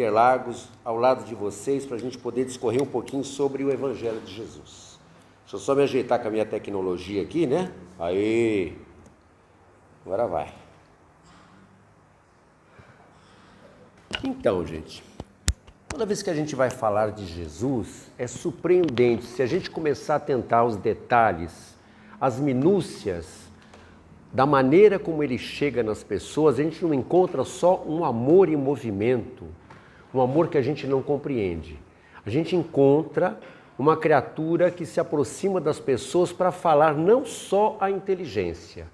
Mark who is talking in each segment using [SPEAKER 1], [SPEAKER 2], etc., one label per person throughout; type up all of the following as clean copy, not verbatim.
[SPEAKER 1] Interlagos, ao lado de vocês, para a gente poder discorrer um pouquinho sobre o Evangelho de Jesus. Deixa eu só me ajeitar com a minha tecnologia aqui, né? Aí, agora vai. Então, gente, toda vez que a gente vai falar de Jesus, é surpreendente se a gente começar a tentar os detalhes, as minúcias da maneira como ele chega nas pessoas, a gente não encontra só um amor em movimento, um amor que a gente não compreende. A gente encontra uma criatura que se aproxima das pessoas para falar não só a inteligência,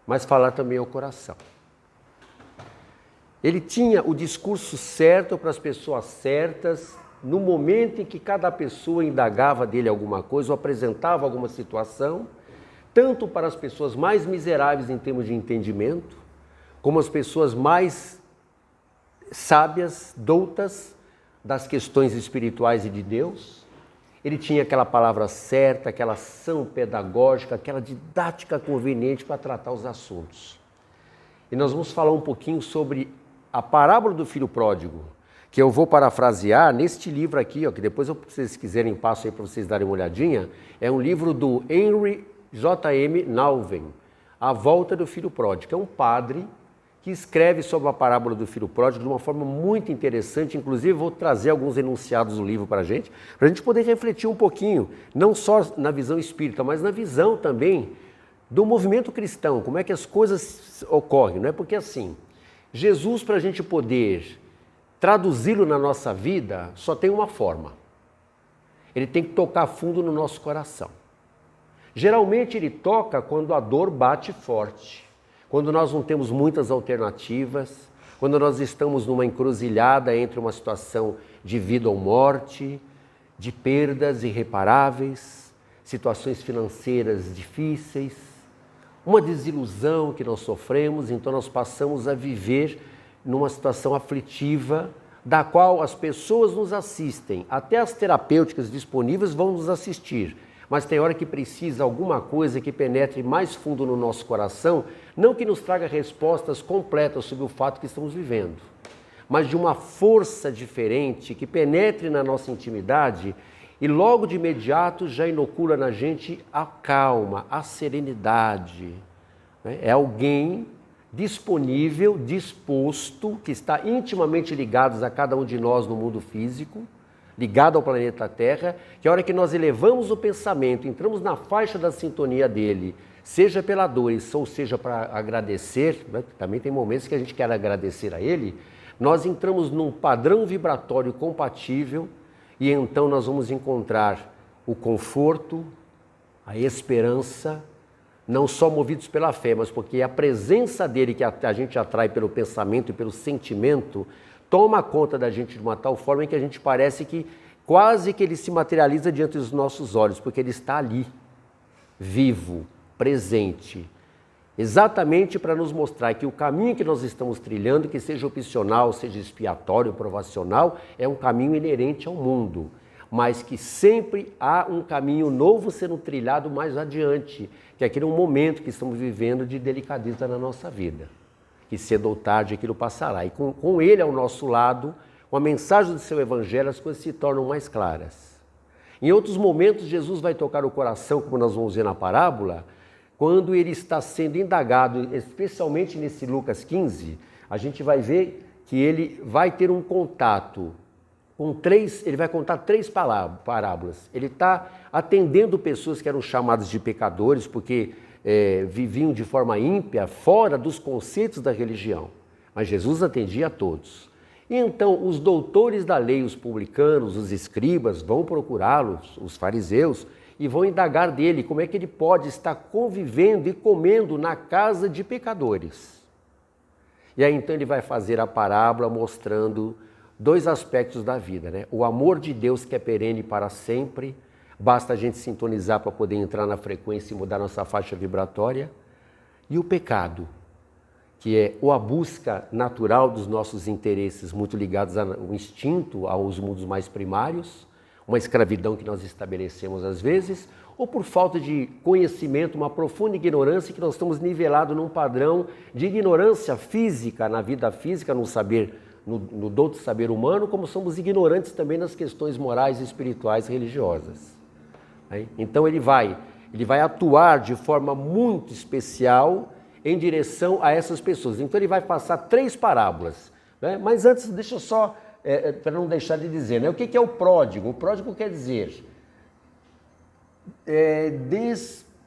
[SPEAKER 1] mas falar também ao coração. Ele tinha o discurso certo para as pessoas certas, no momento em que cada pessoa indagava dele alguma coisa ou apresentava alguma situação, tanto para as pessoas mais miseráveis em termos de entendimento, como as pessoas mais sábias, doutas das questões espirituais e de Deus. Ele tinha aquela palavra certa, aquela ação pedagógica, aquela didática conveniente para tratar os assuntos. E nós vamos falar um pouquinho sobre a parábola do filho pródigo, que eu vou parafrasear neste livro aqui, ó, que depois, se vocês quiserem, passo aí para vocês darem uma olhadinha. É um livro do Henry J.M. Nouwen, A Volta do Filho Pródigo. É um padre que escreve sobre a parábola do filho pródigo de uma forma muito interessante. Inclusive, vou trazer alguns enunciados do livro para a gente poder refletir um pouquinho, não só na visão espírita, mas na visão também do movimento cristão, como é que as coisas ocorrem, não é? Porque assim, Jesus, para a gente poder traduzi-lo na nossa vida, só tem uma forma. Ele tem que tocar fundo no nosso coração. Geralmente ele toca quando a dor bate forte, quando nós não temos muitas alternativas, quando nós estamos numa encruzilhada entre uma situação de vida ou morte, de perdas irreparáveis, situações financeiras difíceis, uma desilusão que nós sofremos, então nós passamos a viver numa situação aflitiva, da qual as pessoas nos assistem, até as terapêuticas disponíveis vão nos assistir, mas tem hora que precisa alguma coisa que penetre mais fundo no nosso coração, não que nos traga respostas completas sobre o fato que estamos vivendo, mas de uma força diferente que penetre na nossa intimidade e logo de imediato já inocula na gente a calma, a serenidade. É alguém disponível, disposto, que está intimamente ligado a cada um de nós no mundo físico, ligado ao planeta Terra, que a hora que nós elevamos o pensamento, entramos na faixa da sintonia dele, seja pela dor, ou seja para agradecer, né? Também tem momentos que a gente quer agradecer a ele, nós entramos num padrão vibratório compatível e então nós vamos encontrar o conforto, a esperança, não só movidos pela fé, mas porque a presença dele que a gente atrai pelo pensamento e pelo sentimento, toma conta da gente de uma tal forma em que a gente parece que quase que ele se materializa diante dos nossos olhos, porque ele está ali, vivo, presente, exatamente para nos mostrar que o caminho que nós estamos trilhando, que seja opcional, seja expiatório, provacional, é um caminho inerente ao mundo, mas que sempre há um caminho novo sendo trilhado mais adiante, que é aquele momento que estamos vivendo de delicadeza na nossa vida. Que cedo ou tarde aquilo passará. E com ele ao nosso lado, com a mensagem do seu evangelho, as coisas se tornam mais claras. Em outros momentos, Jesus vai tocar o coração, como nós vamos ver na parábola, quando ele está sendo indagado, especialmente nesse Lucas 15, a gente vai ver que ele vai ter um contato com ele vai contar 3 parábolas. Ele está atendendo pessoas que eram chamadas de pecadores, porque viviam de forma ímpia, fora dos conceitos da religião. Mas Jesus atendia a todos. E então os doutores da lei, os publicanos, os escribas, vão procurá-los, os fariseus, e vão indagar dele como é que ele pode estar convivendo e comendo na casa de pecadores. E aí então ele vai fazer a parábola mostrando 2 aspectos da vida, né? O amor de Deus que é perene para sempre, basta a gente sintonizar para poder entrar na frequência e mudar nossa faixa vibratória. E o pecado, que é a busca natural dos nossos interesses, muito ligados ao instinto, aos mundos mais primários, uma escravidão que nós estabelecemos às vezes, ou por falta de conhecimento, uma profunda ignorância que nós estamos nivelados num padrão de ignorância física, na vida física, no saber no dom do saber humano, como somos ignorantes também nas questões morais, espirituais e religiosas. Então ele vai atuar de forma muito especial em direção a essas pessoas. Então ele vai passar 3 parábolas. Né? Mas antes, deixa eu só, para não deixar de dizer, né? O que é o pródigo? O pródigo quer dizer,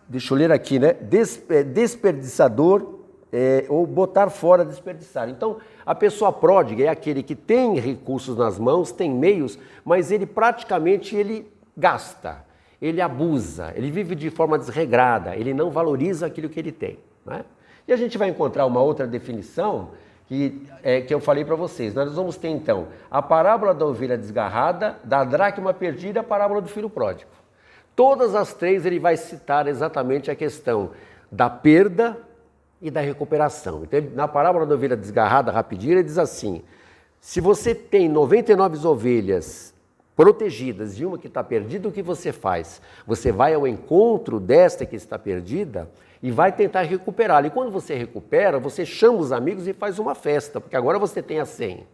[SPEAKER 1] deixa eu ler aqui, né? Desperdiçador, ou botar fora, desperdiçar. Então, a pessoa pródiga é aquele que tem recursos nas mãos, tem meios, mas ele praticamente gasta, ele abusa, ele vive de forma desregrada, ele não valoriza aquilo que ele tem. Né? E a gente vai encontrar uma outra definição que eu falei para vocês. Nós vamos ter então a parábola da ovelha desgarrada, da dracma perdida e a parábola do filho pródigo. Todas as 3 ele vai citar exatamente a questão da perda e da recuperação. Então, na parábola da ovelha desgarrada, rapidinho, ele diz assim: se você tem 99 ovelhas protegidas e uma que está perdida, o que você faz? Você vai ao encontro desta que está perdida e vai tentar recuperá-la. E quando você recupera, você chama os amigos e faz uma festa, porque agora você tem a 100.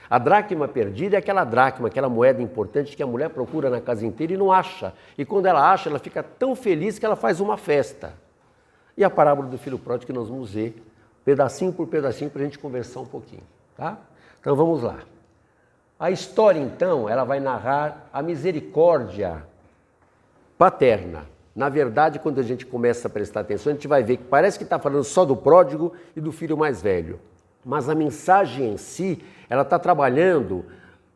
[SPEAKER 1] A dracma perdida é aquela dracma, aquela moeda importante que a mulher procura na casa inteira e não acha. E quando ela acha, ela fica tão feliz que ela faz uma festa. E a parábola do filho pródigo que nós vamos ver, pedacinho por pedacinho, para a gente conversar um pouquinho. Tá? Então vamos lá. A história, então, ela vai narrar a misericórdia paterna. Na verdade, quando a gente começa a prestar atenção, a gente vai ver que parece que está falando só do pródigo e do filho mais velho. Mas a mensagem em si, ela está trabalhando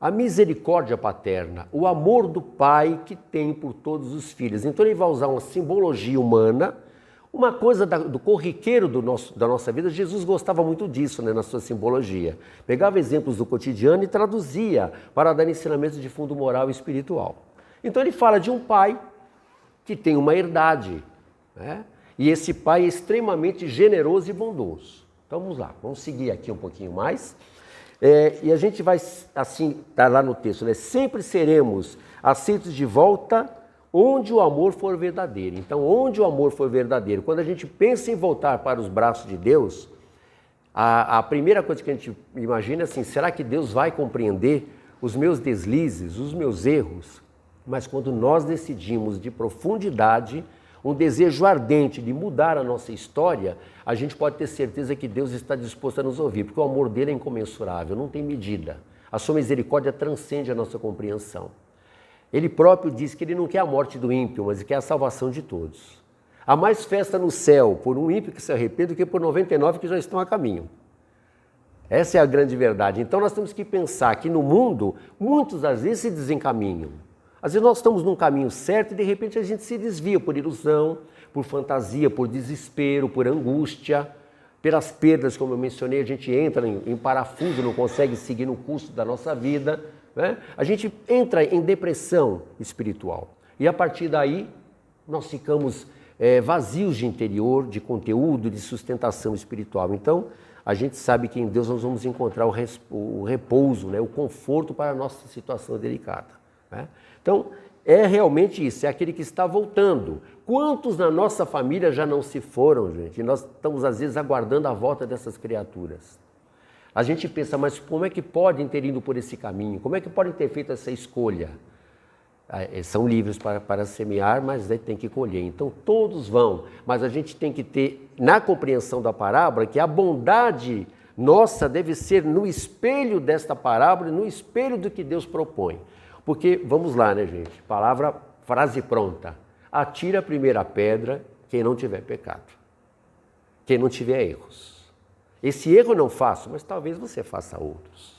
[SPEAKER 1] a misericórdia paterna, o amor do pai que tem por todos os filhos. Então ele vai usar uma simbologia humana, uma coisa do corriqueiro da nossa vida. Jesus gostava muito disso, né, na sua simbologia. Pegava exemplos do cotidiano e traduzia para dar ensinamentos de fundo moral e espiritual. Então ele fala de um pai que tem uma herdade, né? E esse pai é extremamente generoso e bondoso. Então vamos lá, vamos seguir aqui um pouquinho mais. E a gente vai, assim, tá lá no texto, né? Sempre seremos aceitos de volta onde o amor for verdadeiro. Então, onde o amor for verdadeiro, quando a gente pensa em voltar para os braços de Deus, a primeira coisa que a gente imagina é assim: será que Deus vai compreender os meus deslizes, os meus erros? Mas quando nós decidimos de profundidade, um desejo ardente de mudar a nossa história, a gente pode ter certeza que Deus está disposto a nos ouvir, porque o amor dele é incomensurável, não tem medida. A sua misericórdia transcende a nossa compreensão. Ele próprio diz que ele não quer a morte do ímpio, mas quer a salvação de todos. Há mais festa no céu por um ímpio que se arrepende do que por 99 que já estão a caminho. Essa é a grande verdade. Então nós temos que pensar que no mundo, muitos às vezes se desencaminham. Às vezes nós estamos num caminho certo e de repente a gente se desvia por ilusão, por fantasia, por desespero, por angústia, pelas perdas, como eu mencionei. A gente entra em parafuso, não consegue seguir no curso da nossa vida, né? A gente entra em depressão espiritual e a partir daí nós ficamos vazios de interior, de conteúdo, de sustentação espiritual. Então a gente sabe que em Deus nós vamos encontrar o repouso, né? O conforto para a nossa situação delicada, né? Então é realmente isso, é aquele que está voltando. Quantos na nossa família já não se foram, gente? E nós estamos às vezes aguardando a volta dessas criaturas. A gente pensa, mas como é que podem ter ido por esse caminho? Como é que podem ter feito essa escolha? São livres para semear, mas tem que colher. Então todos vão, mas a gente tem que ter, na compreensão da parábola, que a bondade nossa deve ser no espelho desta parábola, no espelho do que Deus propõe. Porque, vamos lá, né, gente? Frase pronta. Atira a primeira pedra quem não tiver pecado, quem não tiver erros. Esse erro eu não faço, mas talvez você faça outros.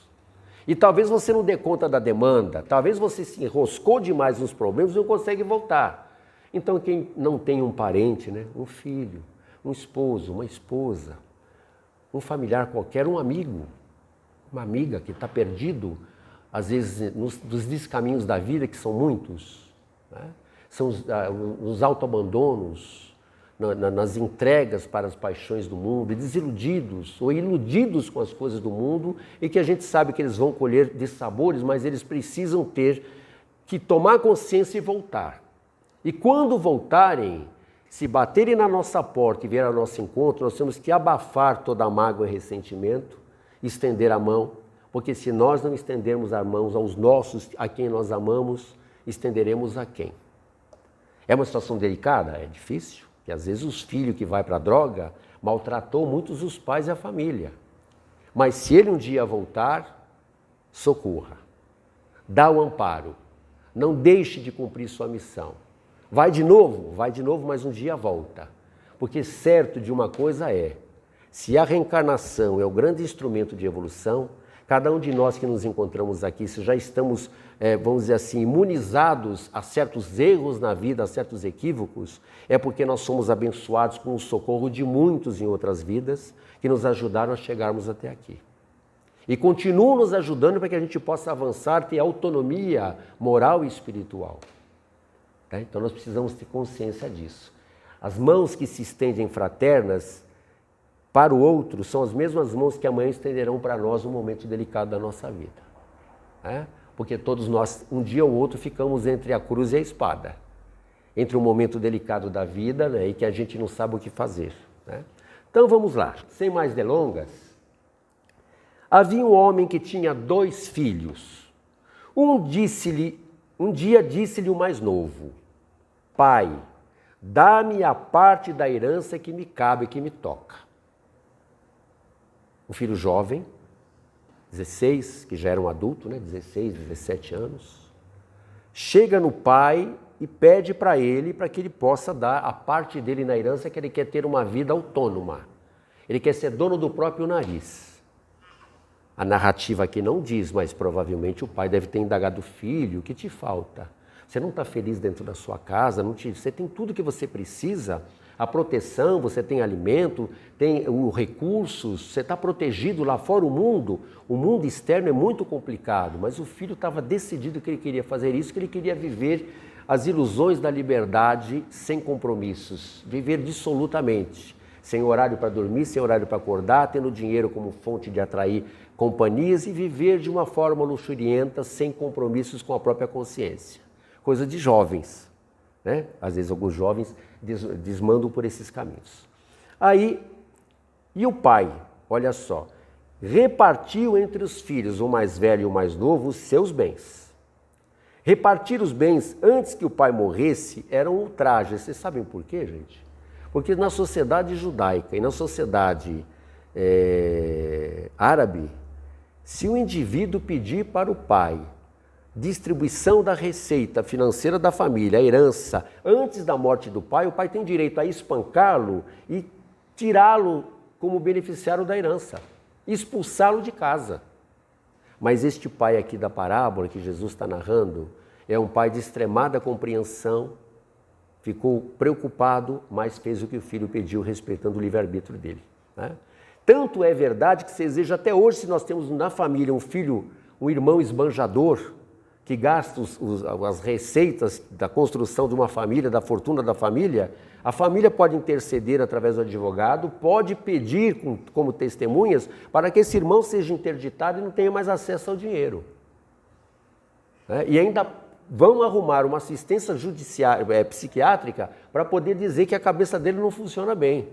[SPEAKER 1] E talvez você não dê conta da demanda, talvez você se enroscou demais nos problemas e não consegue voltar. Então quem não tem um parente, né? Um filho, um esposo, uma esposa, um familiar qualquer, um amigo, uma amiga que está perdido, às vezes nos descaminhos da vida, que são muitos, né? São os autoabandonos, nas entregas para as paixões do mundo, desiludidos ou iludidos com as coisas do mundo, e que a gente sabe que eles vão colher dissabores, mas eles precisam ter que tomar consciência e voltar. E quando voltarem, se baterem na nossa porta e vier ao nosso encontro, nós temos que abafar toda a mágoa e ressentimento, estender a mão, Porque se nós não estendermos as mãos aos nossos, a quem nós amamos, estenderemos a quem? É uma situação delicada? É difícil, porque às vezes os filhos que vai para a droga maltratou muitos os pais e a família. Mas se ele um dia voltar, socorra, dá o amparo, não deixe de cumprir sua missão. Vai de novo, mas um dia volta. Porque certo de uma coisa é, se a reencarnação é o grande instrumento de evolução, cada um de nós que nos encontramos aqui, se já estamos, vamos dizer assim, imunizados a certos erros na vida, a certos equívocos, é porque nós somos abençoados com o socorro de muitos em outras vidas que nos ajudaram a chegarmos até aqui. E continuam nos ajudando para que a gente possa avançar, ter autonomia moral e espiritual. Tá? Então nós precisamos ter consciência disso. As mãos que se estendem fraternas para o outro são as mesmas mãos que amanhã estenderão para nós no momento delicado da nossa vida. Né? Porque todos nós, um dia ou outro, ficamos entre a cruz e a espada. Entre um momento delicado da vida, né, e que a gente não sabe o que fazer. Né? Então vamos lá, sem mais delongas. Havia um homem que tinha 2 filhos. Um dia disse-lhe o mais novo: Pai, dá-me a parte da herança que me cabe, que me toca. Um filho jovem, 16, que já era um adulto, né? 16, 17 anos, chega no pai e pede para que ele possa dar a parte dele na herança, que ele quer ter uma vida autônoma. Ele quer ser dono do próprio nariz. A narrativa aqui não diz, mas provavelmente o pai deve ter indagado: filho, o que te falta? Você não está feliz dentro da sua casa? Você tem tudo que você precisa? A proteção, você tem alimento, tem os recursos, você está protegido lá fora. O mundo externo é muito complicado, mas o filho estava decidido que ele queria fazer isso, que ele queria viver as ilusões da liberdade sem compromissos, viver dissolutamente, sem horário para dormir, sem horário para acordar, tendo dinheiro como fonte de atrair companhias e viver de uma forma luxurienta, sem compromissos com a própria consciência. Coisa de jovens, né? Às vezes alguns jovens desmandam por esses caminhos. Aí, e o pai, olha só, repartiu entre os filhos, o mais velho e o mais novo, os seus bens. Repartir os bens antes que o pai morresse era um ultraje. Vocês sabem por quê, gente? Porque na sociedade judaica e na sociedade árabe, se o indivíduo pedir para o pai distribuição da receita financeira da família, a herança, antes da morte do pai, o pai tem direito a espancá-lo e tirá-lo como beneficiário da herança, expulsá-lo de casa. Mas este pai aqui da parábola que Jesus está narrando é um pai de extremada compreensão, ficou preocupado, mas fez o que o filho pediu, respeitando o livre-arbítrio dele. Né? Tanto é verdade que se exige até hoje, se nós temos na família um filho, um irmão esbanjador, que gasta as receitas da construção de uma família, da fortuna da família, a família pode interceder através do advogado, pode pedir como testemunhas para que esse irmão seja interditado e não tenha mais acesso ao dinheiro. E ainda vão arrumar uma assistência psiquiátrica para poder dizer que a cabeça dele não funciona bem.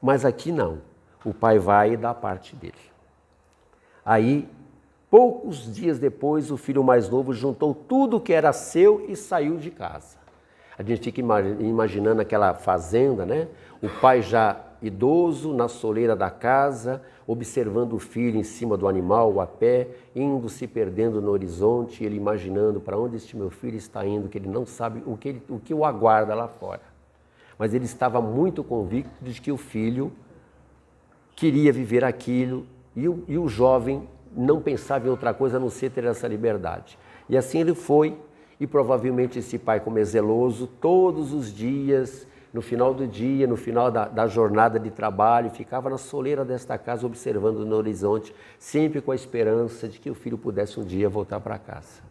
[SPEAKER 1] Mas aqui não. O pai vai e dá a parte dele. Aí, poucos dias depois, o filho mais novo juntou tudo que era seu e saiu de casa. A gente fica imaginando aquela fazenda, né? O pai já idoso, na soleira da casa, observando o filho em cima do animal, a pé, indo se perdendo no horizonte, ele imaginando para onde este meu filho está indo, que ele não sabe o que o aguarda lá fora. Mas ele estava muito convicto de que o filho queria viver aquilo e o jovem não pensava em outra coisa a não ser ter essa liberdade. E assim ele foi, e provavelmente esse pai, como é zeloso, todos os dias, no final do dia, no final da jornada de trabalho, ficava na soleira desta casa observando no horizonte, sempre com a esperança de que o filho pudesse um dia voltar para casa.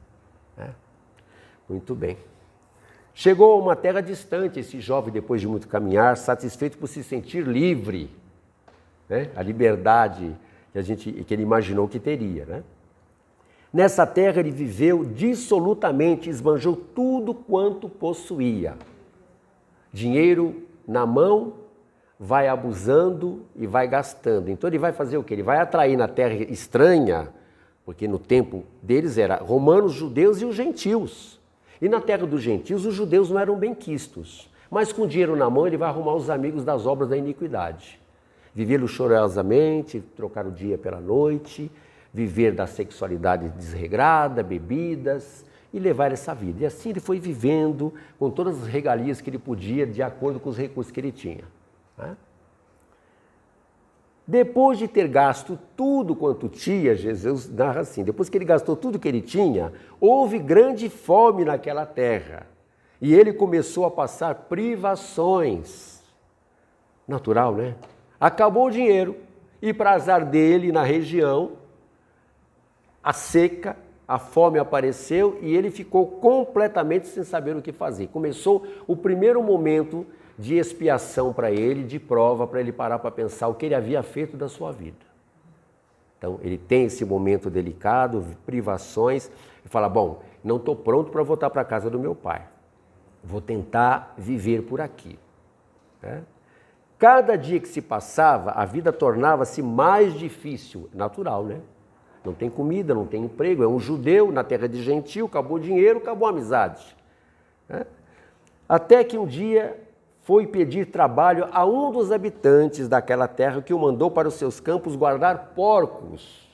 [SPEAKER 1] Muito bem. Chegou a uma terra distante esse jovem, depois de muito caminhar, satisfeito por se sentir livre, a liberdade que ele imaginou que teria. Nessa terra ele viveu dissolutamente, esbanjou tudo quanto possuía. Dinheiro na mão, vai abusando e vai gastando. Então ele vai fazer o quê? Ele vai atrair na terra estranha, porque no tempo deles era romanos, judeus e os gentios. E na terra dos gentios os judeus não eram benquistos, mas com dinheiro na mão ele vai arrumar os amigos das obras da iniquidade. Viver luxuriosamente, trocar o dia pela noite, viver da sexualidade desregrada, bebidas, e levar essa vida. E assim ele foi vivendo com todas as regalias que ele podia, de acordo com os recursos que ele tinha. Né? Depois de ter gasto tudo quanto tinha, Jesus narra assim, depois que ele gastou tudo que ele tinha, houve grande fome naquela terra. E ele começou a passar privações. Natural, né? Acabou o dinheiro. E para azar dele, na região, a seca, a fome apareceu e ele ficou completamente sem saber o que fazer. Começou o primeiro momento de expiação para ele, de prova, para ele parar para pensar o que ele havia feito da sua vida. Então, ele tem esse momento delicado, privações, e fala, bom, não estou pronto para voltar para a casa do meu pai. Vou tentar viver por aqui. Né? Cada dia que se passava, a vida tornava-se mais difícil. Natural, né? Não tem comida, não tem emprego, é um judeu na terra de gentio, acabou o dinheiro, acabou a amizade. Né? Até que um dia foi pedir trabalho a um dos habitantes daquela terra que o mandou para os seus campos guardar porcos.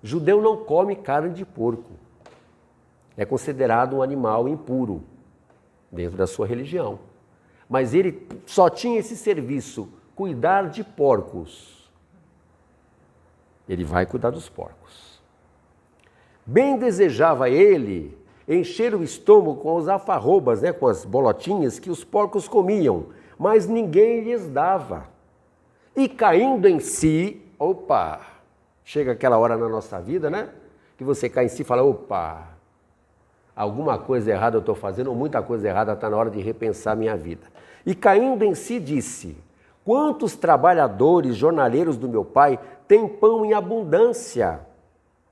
[SPEAKER 1] Judeu não come carne de porco. É considerado um animal impuro dentro da sua religião. Mas ele só tinha esse serviço, cuidar de porcos. Ele vai cuidar dos porcos. Bem desejava ele encher o estômago com os alfarrobas, né, com as bolotinhas que os porcos comiam, mas ninguém lhes dava. E caindo em si, opa, chega aquela hora na nossa vida, né, que você cai em si e fala, opa, alguma coisa errada eu estou fazendo, ou muita coisa errada, está na hora de repensar a minha vida. E caindo em si disse, quantos trabalhadores, jornaleiros do meu pai têm pão em abundância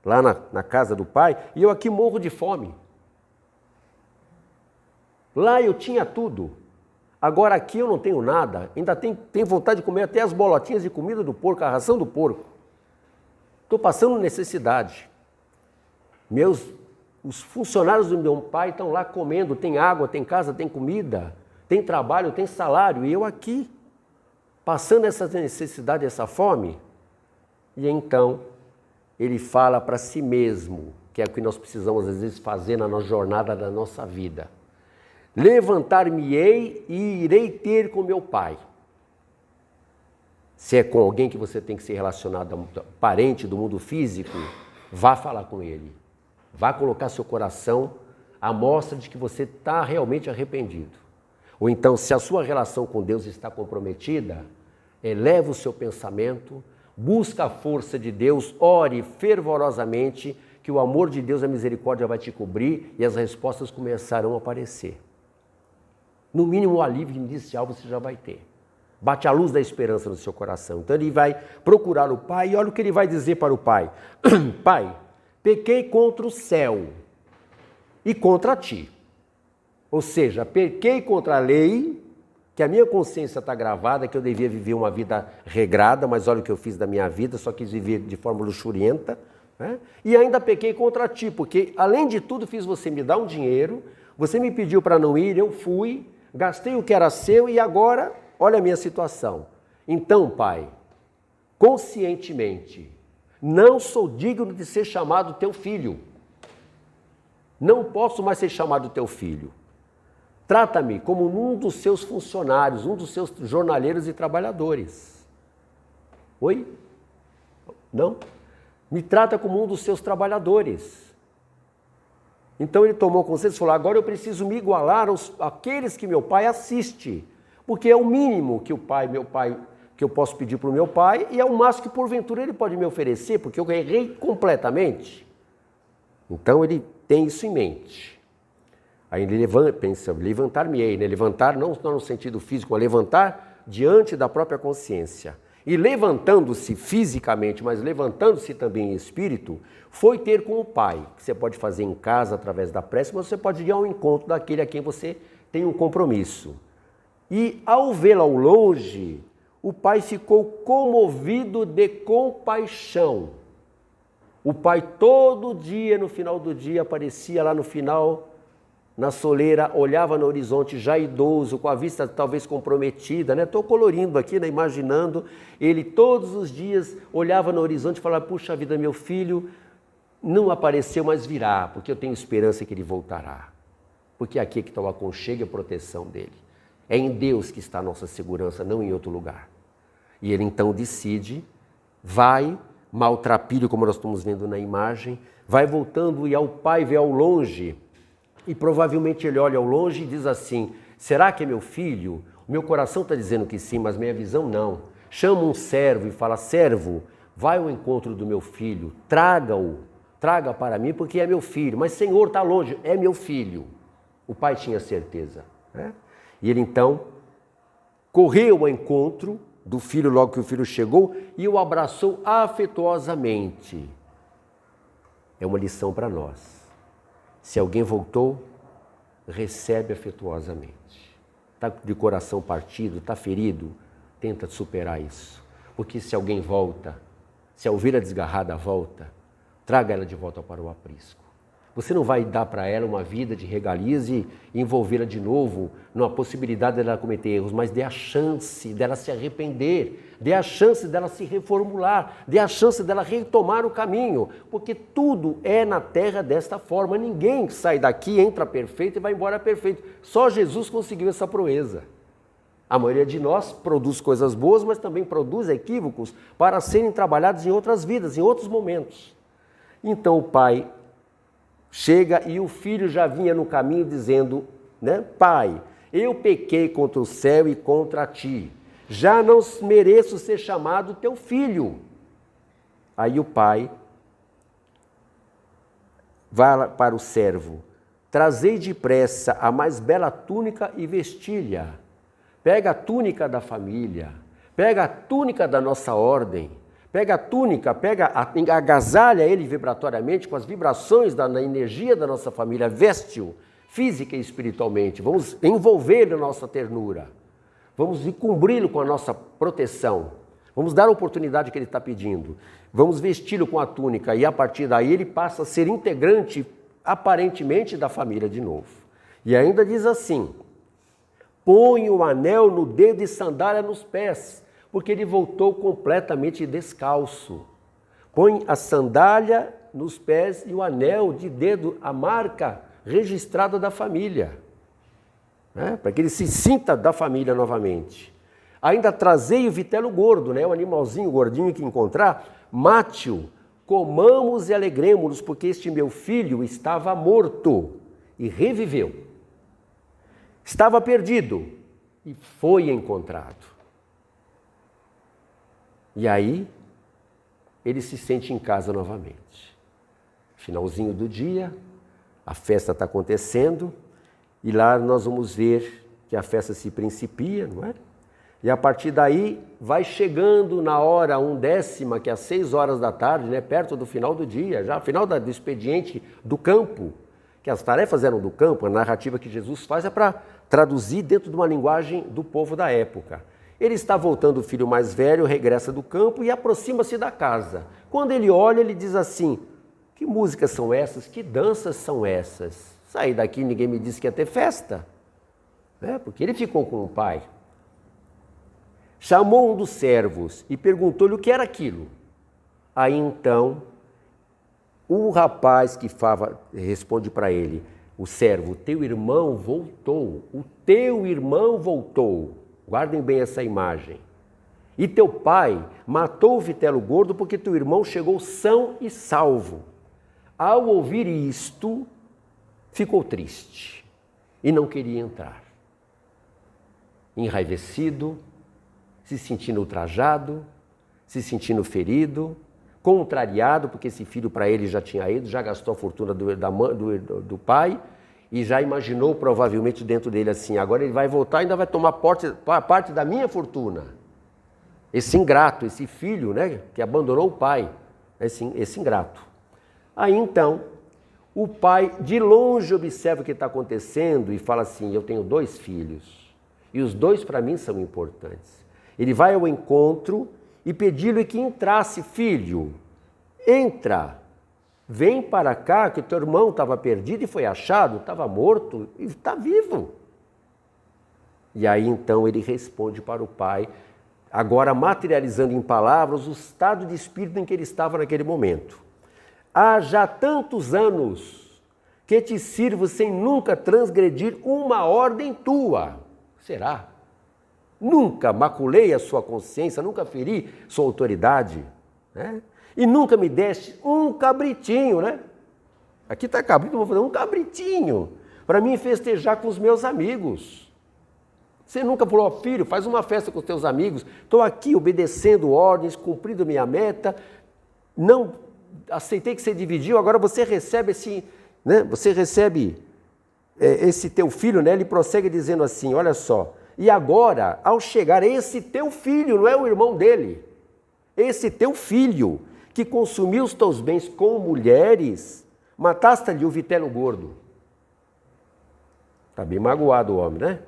[SPEAKER 1] lá na casa do pai, e eu aqui morro de fome. Lá eu tinha tudo, agora aqui eu não tenho nada, ainda tenho vontade de comer até as bolotinhas de comida do porco, a ração do porco. Estou passando necessidade. Os funcionários do meu pai estão lá comendo, tem água, tem casa, tem comida, tem trabalho, tem salário, e eu aqui, passando essa necessidade, essa fome. E então ele fala para si mesmo, que é o que nós precisamos às vezes fazer na nossa jornada da nossa vida. Levantar-me-ei e irei ter com meu pai. Se é com alguém que você tem que ser relacionado, parente do mundo físico, vá falar com ele. Vá colocar seu coração à mostra de que você está realmente arrependido. Ou então, se a sua relação com Deus está comprometida, eleva o seu pensamento, busca a força de Deus, ore fervorosamente, que o amor de Deus, a misericórdia vai te cobrir e as respostas começarão a aparecer. No mínimo, o alívio inicial você já vai ter. Bate a luz da esperança no seu coração. Então ele vai procurar o pai e olha o que ele vai dizer para o pai. Pai, pequei contra o céu e contra ti. Ou seja, pequei contra a lei, que a minha consciência está gravada, que eu devia viver uma vida regrada, mas olha o que eu fiz da minha vida, só quis viver de forma luxurienta. Né? E ainda pequei contra ti, porque além de tudo fiz você me dar um dinheiro, você me pediu para não ir, eu fui, gastei o que era seu e agora, olha a minha situação. Então, pai, conscientemente, não sou digno de ser chamado teu filho. Não posso mais ser chamado teu filho. Trata-me como um dos seus funcionários, um dos seus jornaleiros e trabalhadores. Oi? Não? Me trata como um dos seus trabalhadores. Então ele tomou consciência e falou, agora eu preciso me igualar àqueles que meu pai assiste. Porque é o mínimo que que eu posso pedir para o meu pai e é o máximo que porventura ele pode me oferecer, porque eu errei completamente. Então ele tem isso em mente. Aí ele pensa, levantar-me-ei, né? Levantar não no sentido físico, mas levantar diante da própria consciência. E levantando-se fisicamente, mas levantando-se também em espírito, foi ter com o pai, que você pode fazer em casa através da prece, mas você pode ir ao encontro daquele a quem você tem um compromisso. E ao vê-la ao longe, o pai ficou comovido de compaixão. O pai todo dia, no final do dia, aparecia lá no final, na soleira, olhava no horizonte, já idoso, com a vista talvez comprometida, né? Estou colorindo aqui, né? Imaginando. Ele todos os dias olhava no horizonte e falava, puxa vida, meu filho não apareceu, mas virá, porque eu tenho esperança que ele voltará. Porque aqui é que está o aconchego e a proteção dele. É em Deus que está a nossa segurança, não em outro lugar. E ele então decide, vai, maltrapilho, como nós estamos vendo na imagem, vai voltando e ao pai vê ao longe, e provavelmente ele olha ao longe e diz assim, será que é meu filho? O meu coração está dizendo que sim, mas minha visão não. Chama um servo e fala, servo, vai ao encontro do meu filho, traga-o, traga para mim porque é meu filho. Mas Senhor, está longe, é meu filho. O pai tinha certeza, né? E ele então correu ao encontro do filho logo que o filho chegou e o abraçou afetuosamente. É uma lição para nós. Se alguém voltou, recebe afetuosamente. Está de coração partido, está ferido, tenta superar isso. Porque se alguém volta, se a ovelha desgarrada volta, traga ela de volta para o aprisco. Você não vai dar para ela uma vida de regalias e envolvê-la de novo numa possibilidade dela cometer erros, mas dê a chance dela se arrepender, dê a chance dela se reformular, dê a chance dela retomar o caminho, porque tudo é na terra desta forma. Ninguém sai daqui, entra perfeito e vai embora perfeito. Só Jesus conseguiu essa proeza. A maioria de nós produz coisas boas, mas também produz equívocos para serem trabalhados em outras vidas, em outros momentos. Então o pai chega e o filho já vinha no caminho dizendo, né, pai, eu pequei contra o céu e contra ti, já não mereço ser chamado teu filho. Aí o pai vai para o servo, trazei depressa a mais bela túnica e vestilha. Pega a túnica da família, pega a túnica da nossa ordem, pega a túnica, agasalha ele vibratoriamente com as vibrações da energia da nossa família, veste-o física e espiritualmente. Vamos envolver a nossa ternura, vamos encobri-lo com a nossa proteção, vamos dar a oportunidade que ele está pedindo, vamos vesti-lo com a túnica e a partir daí ele passa a ser integrante aparentemente da família de novo. E ainda diz assim, põe o anel no dedo e sandália nos pés, porque ele voltou completamente descalço. Põe a sandália nos pés e o anel de dedo, a marca registrada da família, né? Para que ele se sinta da família novamente. Ainda trazei o vitelo gordo, né? O animalzinho gordinho que encontrar, mate-o, comamos e alegremos-nos, porque este meu filho estava morto e reviveu. Estava perdido e foi encontrado. E aí, ele se sente em casa novamente. Finalzinho do dia, a festa está acontecendo, e lá nós vamos ver que a festa se principia, não é? E a partir daí, vai chegando na hora 1/10, que é às 6 horas da tarde, né? Perto do final do dia, já final do expediente do campo, que as tarefas eram do campo, a narrativa que Jesus faz é para traduzir dentro de uma linguagem do povo da época. Ele está voltando, o filho mais velho regressa do campo e aproxima-se da casa. Quando ele olha, ele diz assim, que músicas são essas? Que danças são essas? Saí daqui, ninguém me disse que ia ter festa. Porque ele ficou com o pai. Chamou um dos servos e perguntou-lhe o que era aquilo. Aí então, o rapaz que responde para ele, o servo, teu irmão voltou, o teu irmão voltou. Guardem bem essa imagem. E teu pai matou o vitelo gordo porque teu irmão chegou são e salvo. Ao ouvir isto, ficou triste e não queria entrar. Enraivecido, se sentindo ultrajado, se sentindo ferido, contrariado, porque esse filho para ele já tinha ido, já gastou a fortuna do pai, e já imaginou provavelmente dentro dele assim, agora ele vai voltar e ainda vai tomar parte da minha fortuna. Esse ingrato, esse filho, né, que abandonou o pai, esse ingrato. Aí então, o pai de longe observa o que está acontecendo e fala assim, eu tenho 2 filhos. E os dois para mim são importantes. Ele vai ao encontro e pediu-lhe que entrasse. Filho, entra, vem para cá que o teu irmão estava perdido e foi achado, estava morto e está vivo. E aí então ele responde para o pai, agora materializando em palavras o estado de espírito em que ele estava naquele momento. Há já tantos anos que te sirvo sem nunca transgredir uma ordem tua. Será? Nunca maculei a sua consciência, nunca feri sua autoridade, né? E nunca me deste um cabritinho, né? Aqui está cabrito, eu vou fazer um cabritinho para mim festejar com os meus amigos. Você nunca falou, filho, faz uma festa com os teus amigos, estou aqui obedecendo ordens, cumprindo minha meta, não aceitei que você dividiu, agora você recebe esse, né? Você recebe esse teu filho, né? Ele prossegue dizendo assim, olha só, e agora, ao chegar esse teu filho, não é o irmão dele, esse teu filho, que consumiu os teus bens com mulheres, mataste-lhe o vitelo gordo. Está bem magoado o homem, né?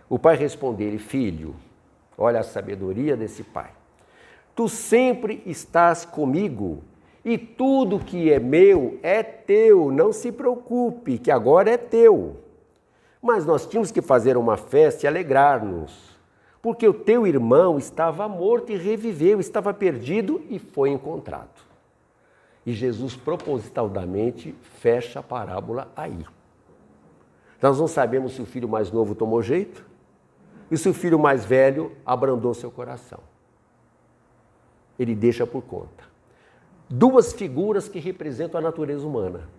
[SPEAKER 1] O pai respondeu-lhe, filho, olha a sabedoria desse pai. Tu sempre estás comigo e tudo que é meu é teu, não se preocupe, que agora é teu. Mas nós tínhamos que fazer uma festa e alegrar-nos, porque o teu irmão estava morto e reviveu, estava perdido e foi encontrado. E Jesus propositalmente fecha a parábola aí. Nós não sabemos se o filho mais novo tomou jeito e se o filho mais velho abrandou seu coração. Ele deixa por conta. Duas figuras que representam a natureza humana.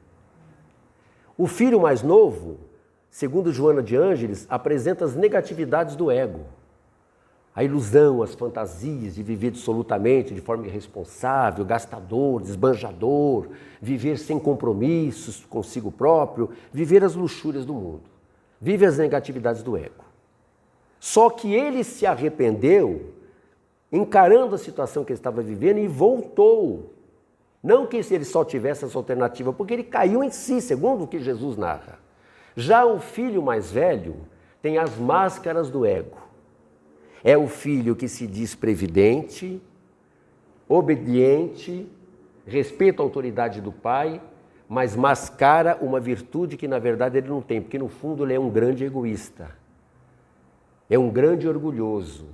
[SPEAKER 1] O filho mais novo, segundo Joana de Ângeles, apresenta as negatividades do ego. A ilusão, as fantasias de viver dissolutamente, de forma irresponsável, gastador, desbanjador, viver sem compromissos consigo próprio, viver as luxúrias do mundo. Vive as negatividades do ego. Só que ele se arrependeu, encarando a situação que ele estava vivendo e voltou. Não que ele só tivesse essa alternativa, porque ele caiu em si, segundo o que Jesus narra. Já o filho mais velho tem as máscaras do ego. É o filho que se diz previdente, obediente, respeita a autoridade do pai, mas mascara uma virtude que na verdade ele não tem, porque no fundo ele é um grande egoísta, é um grande orgulhoso,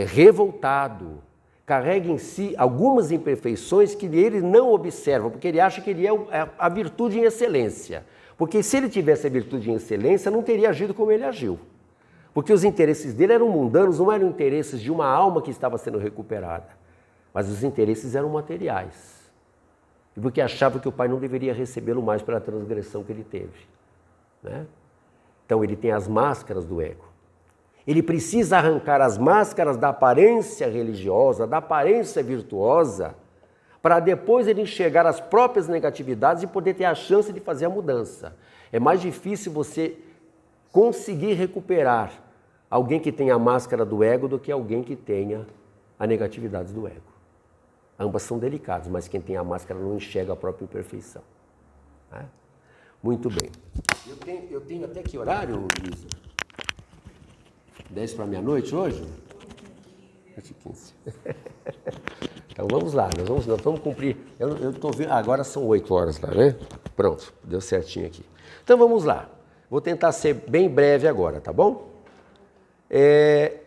[SPEAKER 1] revoltado, carrega em si algumas imperfeições que ele não observa, porque ele acha que ele é a virtude em excelência. Porque se ele tivesse a virtude em excelência, não teria agido como ele agiu. Porque os interesses dele eram mundanos, não eram interesses de uma alma que estava sendo recuperada, mas os interesses eram materiais. E porque achava que o pai não deveria recebê-lo mais pela transgressão que ele teve, né? Então ele tem as máscaras do ego. Ele precisa arrancar as máscaras da aparência religiosa, da aparência virtuosa, para depois ele enxergar as próprias negatividades e poder ter a chance de fazer a mudança. É mais difícil você conseguir recuperar alguém que tenha a máscara do ego do que alguém que tenha a negatividade do ego. Ambas são delicadas, mas quem tem a máscara não enxerga a própria imperfeição, né? Muito bem. Eu tenho até que horário, Luísa? 10 para meia-noite hoje? 7h15. Então vamos lá, nós vamos cumprir. Eu estou vendo, agora são 8 horas lá, né? Pronto, deu certinho aqui. Então vamos lá. Vou tentar ser bem breve agora, tá bom?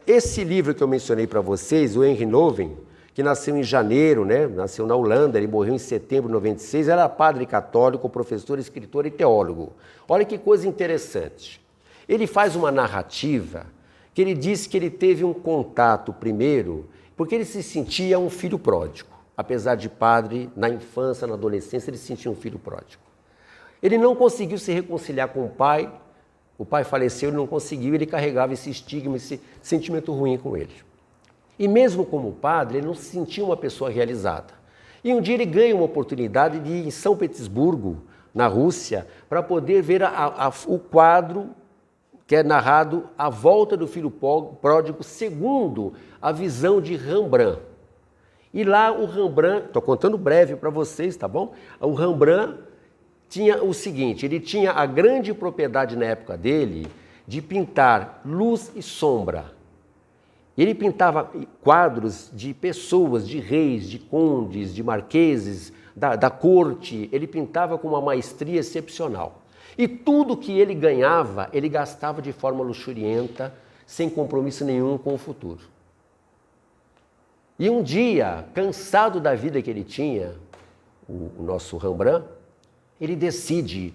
[SPEAKER 1] Esse livro que eu mencionei para vocês, o Henry Nouwen, que nasceu em janeiro, né? Nasceu na Holanda, ele morreu em setembro de 96, era padre católico, professor, escritor e teólogo. Olha que coisa interessante. Ele faz uma narrativa que ele diz que ele teve um contato primeiro, porque ele se sentia um filho pródigo. Apesar de padre, na infância, na adolescência, ele se sentia um filho pródigo. Ele não conseguiu se reconciliar com o pai faleceu, ele não conseguiu, ele carregava esse estigma, esse sentimento ruim com ele. E mesmo como padre, ele não se sentia uma pessoa realizada. E um dia ele ganha uma oportunidade de ir em São Petersburgo, na Rússia, para poder ver o quadro que é narrado A Volta do Filho Pródigo, segundo a visão de Rembrandt. E lá o Rembrandt, estou contando breve para vocês, tá bom? O Rembrandt tinha o seguinte, ele tinha a grande propriedade na época dele de pintar luz e sombra. Ele pintava quadros de pessoas, de reis, de condes, de marqueses, da corte. Ele pintava com uma maestria excepcional. E tudo que ele ganhava, ele gastava de forma luxurienta, sem compromisso nenhum com o futuro. E um dia, cansado da vida que ele tinha, o nosso Rembrandt, ele decide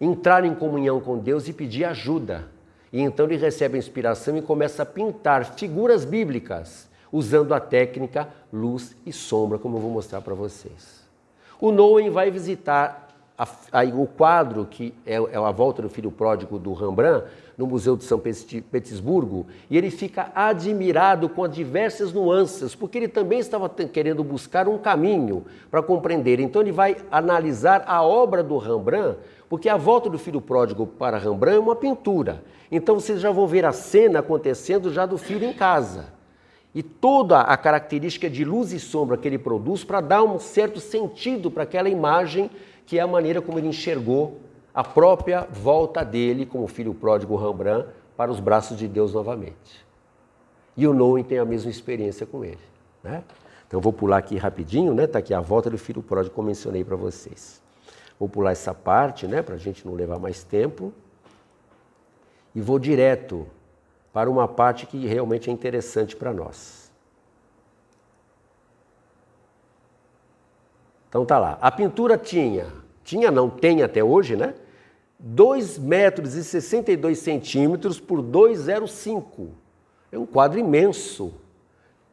[SPEAKER 1] entrar em comunhão com Deus e pedir ajuda. E então ele recebe a inspiração e começa a pintar figuras bíblicas, usando a técnica luz e sombra, como eu vou mostrar para vocês. O Nouwen vai visitar o quadro que é a volta do filho pródigo do Rembrandt, no Museu de São Petersburgo, e ele fica admirado com as diversas nuances, porque ele também estava querendo buscar um caminho para compreender. Então ele vai analisar a obra do Rembrandt, porque a volta do filho pródigo para Rembrandt é uma pintura. Então vocês já vão ver a cena acontecendo já do filho em casa. E toda a característica de luz e sombra que ele produz para dar um certo sentido para aquela imagem, que é a maneira como ele enxergou a própria volta dele, como filho pródigo Rembrandt, para os braços de Deus novamente. E o Nouwen tem a mesma experiência com ele, né? Então vou pular aqui rapidinho, né? Está aqui a volta do filho pródigo, como mencionei para vocês. Vou pular essa parte, né? Para a gente não levar mais tempo. E vou direto para uma parte que realmente é interessante para nós. Então tá lá. A pintura tem até hoje, né? 2,62 metros por 2,05. É um quadro imenso.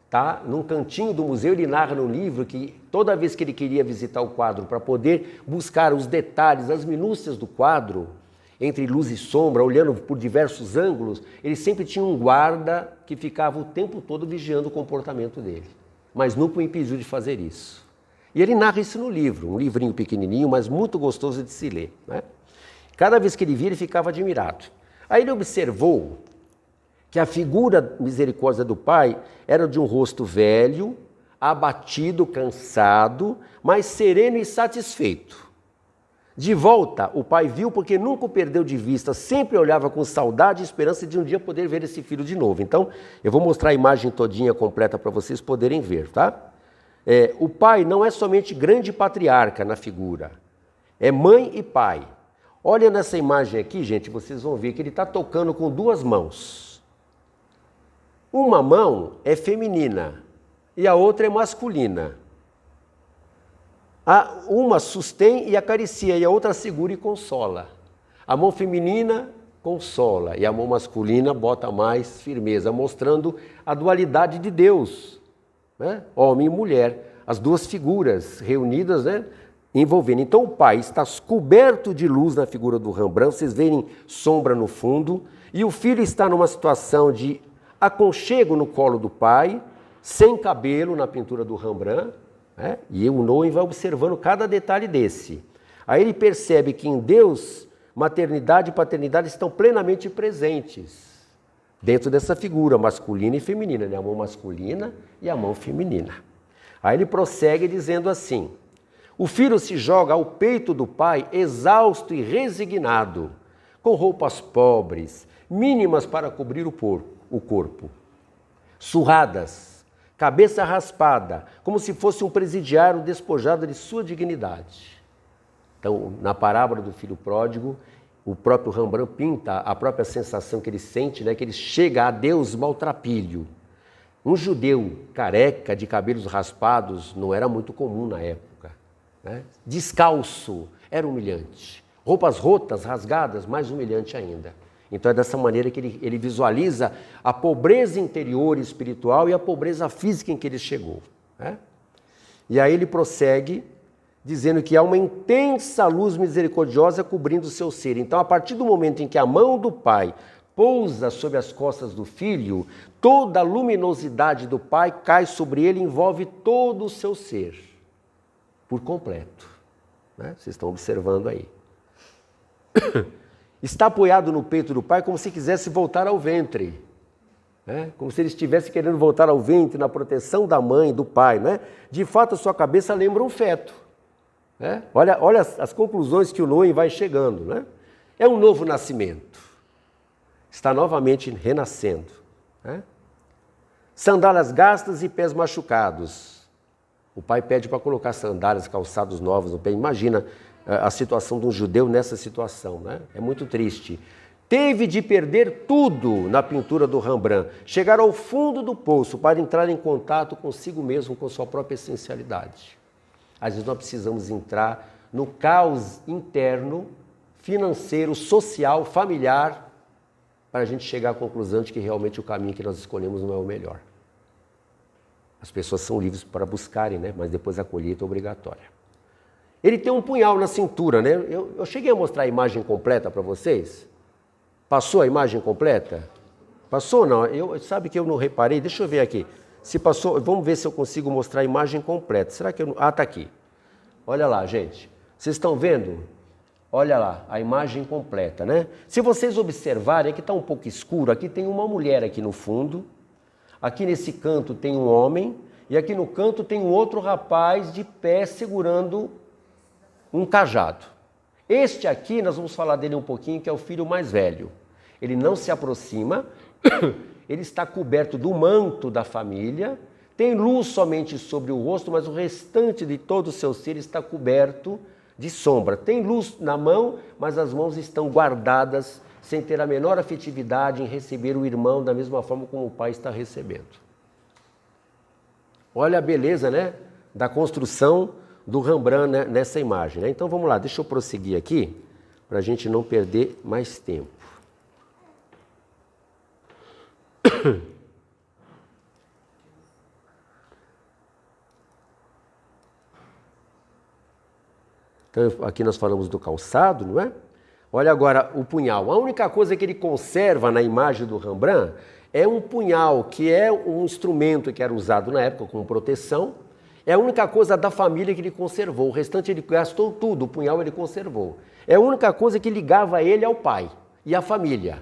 [SPEAKER 1] Tá? Num cantinho do museu, ele narra no livro que toda vez que ele queria visitar o quadro para poder buscar os detalhes, as minúcias do quadro, entre luz e sombra, olhando por diversos ângulos, ele sempre tinha um guarda que ficava o tempo todo vigiando o comportamento dele. Mas nunca o impediu de fazer isso. E ele narra isso no livro, um livrinho pequenininho, mas muito gostoso de se ler, né? Cada vez que ele via, ele ficava admirado. Aí ele observou que a figura misericórdia do Pai era de um rosto velho, abatido, cansado, mas sereno e satisfeito. De volta, o pai viu porque nunca o perdeu de vista, sempre olhava com saudade e esperança de um dia poder ver esse filho de novo. Então, eu vou mostrar a imagem todinha completa para vocês poderem ver, tá? O pai não é somente grande patriarca na figura, é mãe e pai. Olha nessa imagem aqui, gente, vocês vão ver que ele está tocando com duas mãos. Uma mão é feminina e a outra é masculina. Uma sustém e acaricia e a outra segura e consola. A mão feminina consola e a mão masculina bota mais firmeza, mostrando a dualidade de Deus, né? Homem e mulher, as duas figuras reunidas, né? Envolvendo. Então o pai está coberto de luz na figura do Rembrandt, vocês verem sombra no fundo, e o filho está numa situação de aconchego no colo do pai, sem cabelo na pintura do Rembrandt, né? E o Nouwen vai observando cada detalhe desse. Aí ele percebe que em Deus, maternidade e paternidade estão plenamente presentes dentro dessa figura masculina e feminina, né? A mão masculina e a mão feminina. Aí ele prossegue dizendo assim: o filho se joga ao peito do pai exausto e resignado, com roupas pobres, mínimas para cobrir o corpo, surradas, cabeça raspada, como se fosse um presidiário despojado de sua dignidade. Então, na parábola do filho pródigo, o próprio Rembrandt pinta a própria sensação que ele sente, né, que ele chega a Deus maltrapilho. Um judeu careca, de cabelos raspados, não era muito comum na época, né? Descalço, era humilhante. Roupas rotas, rasgadas, mais humilhante ainda. Então é dessa maneira que ele visualiza a pobreza interior e espiritual e a pobreza física em que ele chegou, né? E aí ele prossegue dizendo que há uma intensa luz misericordiosa cobrindo o seu ser. Então, a partir do momento em que a mão do pai pousa sobre as costas do filho, toda a luminosidade do pai cai sobre ele e envolve todo o seu ser, por completo, né? Vocês estão observando aí. Está apoiado no peito do pai como se quisesse voltar ao ventre, né? Como se ele estivesse querendo voltar ao ventre, na proteção da mãe, do pai, né? De fato, a sua cabeça lembra um feto, né? Olha as conclusões que o Nouwen vai chegando, né? É um novo nascimento. está novamente renascendo. Né? Sandálias gastas e pés machucados. O pai pede para colocar sandálias, calçados novos no pé. Imagina a situação de um judeu nessa situação, né? É muito triste. Teve de perder tudo na pintura do Rembrandt, chegar ao fundo do poço para entrar em contato consigo mesmo, com sua própria essencialidade. Às vezes nós precisamos entrar no caos interno, financeiro, social, familiar, para a gente chegar à conclusão de que realmente o caminho que nós escolhemos não é o melhor. As pessoas são livres para buscarem, né? Mas depois a colheita é obrigatória. Ele tem um punhal na cintura, né? Eu cheguei a mostrar a imagem completa para vocês. Passou a imagem completa? Passou ou não? Sabe que eu não reparei? Deixa eu ver aqui. Se passou, vamos ver se eu consigo mostrar a imagem completa. Será que eu não... Ah, está aqui. Olha lá, gente. Vocês estão vendo? Olha lá, a imagem completa, né? Se vocês observarem, aqui está um pouco escuro. Aqui tem uma mulher aqui no fundo. Aqui nesse canto tem um homem. E aqui no canto tem um outro rapaz de pé segurando um cajado. Este aqui, nós vamos falar dele um pouquinho, que é o filho mais velho. Ele não se aproxima, ele está coberto do manto da família, tem luz somente sobre o rosto, mas o restante de todo o seu ser está coberto de sombra. Tem luz na mão, mas as mãos estão guardadas, sem ter a menor afetividade em receber o irmão da mesma forma como o pai está recebendo. Olha a beleza, né, da construção do Rembrandt, né, nessa imagem. Né? Então vamos lá, deixa eu prosseguir aqui, para a gente não perder mais tempo. Então aqui nós falamos do calçado, não é? Olha agora o punhal. A única coisa que ele conserva na imagem do Rembrandt é um punhal, que é um instrumento que era usado na época como proteção. É a única coisa da família que ele conservou. O restante ele gastou tudo, o punhal ele conservou. É a única coisa que ligava ele ao pai e à família.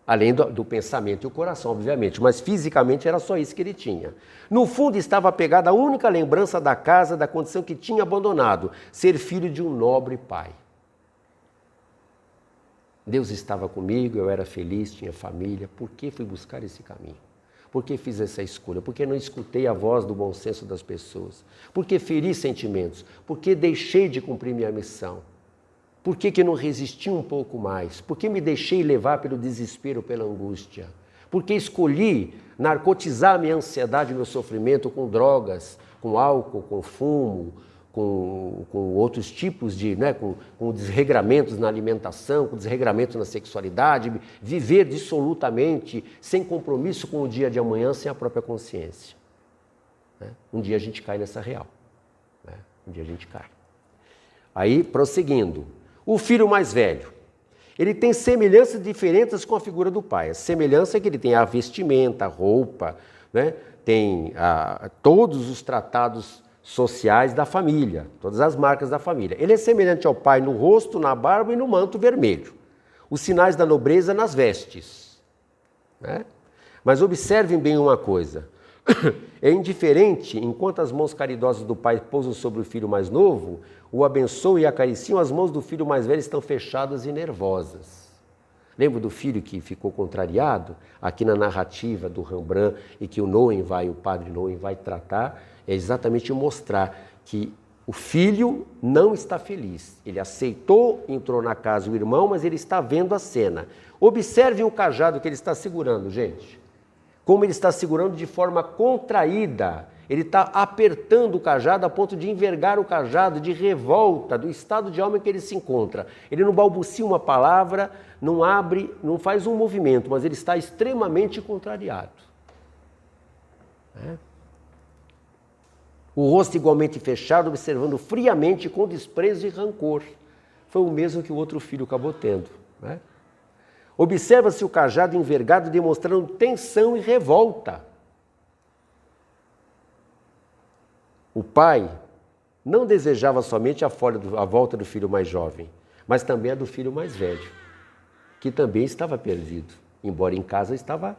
[SPEAKER 1] Além do pensamento e o coração, obviamente. Mas fisicamente era só isso que ele tinha. No fundo estava apegada a única lembrança da casa, da condição que tinha abandonado. Ser filho de um nobre pai. Deus estava comigo, eu era feliz, tinha família. Por que fui buscar esse caminho? Por que fiz essa escolha? Por que não escutei a voz do bom senso das pessoas? Por que feri sentimentos? Por que deixei de cumprir minha missão? Por que não resisti um pouco mais? Por que me deixei levar pelo desespero, pela angústia? Por que escolhi narcotizar minha ansiedade e meu sofrimento com drogas, com álcool, com fumo, com outros tipos de, né, com desregramentos na alimentação, com desregramentos na sexualidade, viver dissolutamente, sem compromisso com o dia de amanhã, sem a própria consciência. Né? Um dia a gente cai nessa real. Né? Um dia a gente cai. Aí, prosseguindo. O filho mais velho, ele tem semelhanças diferentes com a figura do pai. A semelhança é que ele tem a vestimenta, a roupa, né? Tem todos os tratados sociais da família, todas as marcas da família. Ele é semelhante ao pai no rosto, na barba e no manto vermelho. Os sinais da nobreza nas vestes. Né? Mas observem bem uma coisa. É indiferente, enquanto as mãos caridosas do pai pousam sobre o filho mais novo, o abençoam e acariciam, as mãos do filho mais velho estão fechadas e nervosas. Lembra do filho que ficou contrariado? Aqui na narrativa do Rembrandt, e que o padre Noen vai tratar, é exatamente mostrar que o filho não está feliz. Ele aceitou, entrou na casa o irmão, mas ele está vendo a cena. Observem o cajado que ele está segurando, gente. Como ele está segurando de forma contraída. Ele está apertando o cajado a ponto de envergar o cajado de revolta do estado de alma em que ele se encontra. Ele não balbucia uma palavra, não abre, não faz um movimento, mas ele está extremamente contrariado. O rosto igualmente fechado, observando friamente com desprezo e rancor. Foi o mesmo que o outro filho acabou tendo. Né? Observa-se o cajado envergado demonstrando tensão e revolta. O pai não desejava somente a volta do filho mais jovem, mas também a do filho mais velho, que também estava perdido, embora em casa estava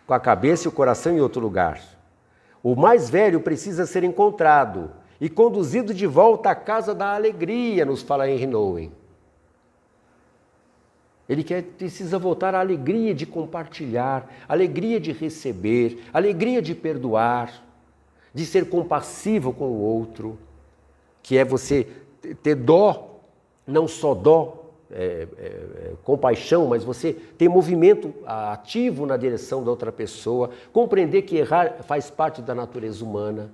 [SPEAKER 1] com a cabeça e o coração em outro lugar. O mais velho precisa ser encontrado e conduzido de volta à casa da alegria, nos fala Henri Nouwen. Precisa voltar à alegria de compartilhar, alegria de receber, alegria de perdoar, de ser compassivo com o outro, que é você ter dó, não só dó, compaixão, mas você ter movimento ativo na direção da outra pessoa, compreender que errar faz parte da natureza humana.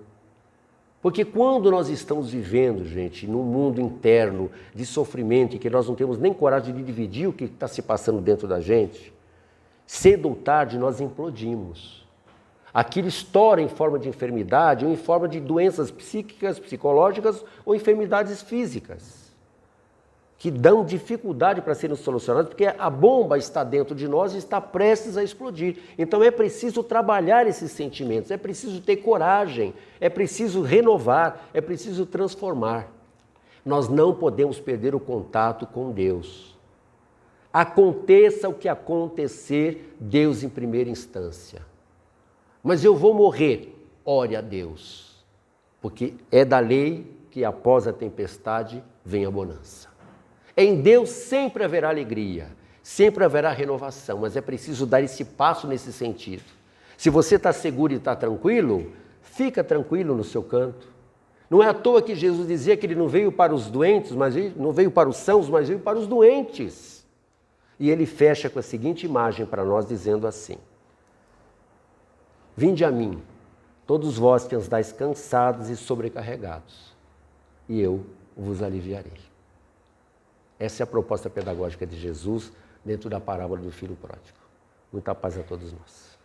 [SPEAKER 1] Porque quando nós estamos vivendo, gente, num mundo interno de sofrimento, em que nós não temos nem coragem de dividir o que está se passando dentro da gente, cedo ou tarde nós implodimos. Aquilo estoura em forma de enfermidade ou em forma de doenças psíquicas, psicológicas ou enfermidades físicas, que dão dificuldade para serem solucionadas, porque a bomba está dentro de nós e está prestes a explodir. Então é preciso trabalhar esses sentimentos, é preciso ter coragem, é preciso renovar, é preciso transformar. Nós não podemos perder o contato com Deus. Aconteça o que acontecer, Deus em primeira instância. Mas eu vou morrer, ore a Deus, porque é da lei que após a tempestade vem a bonança. Em Deus sempre haverá alegria, sempre haverá renovação, mas é preciso dar esse passo nesse sentido. Se você está seguro e está tranquilo, fica tranquilo no seu canto. Não é à toa que Jesus dizia que ele não veio para os doentes, mas não veio para os sãos, mas veio para os doentes. E ele fecha com a seguinte imagem para nós, dizendo assim: vinde a mim, todos vós que andais cansados e sobrecarregados, e eu vos aliviarei. Essa é a proposta pedagógica de Jesus dentro da parábola do filho pródigo. Muita paz a todos nós.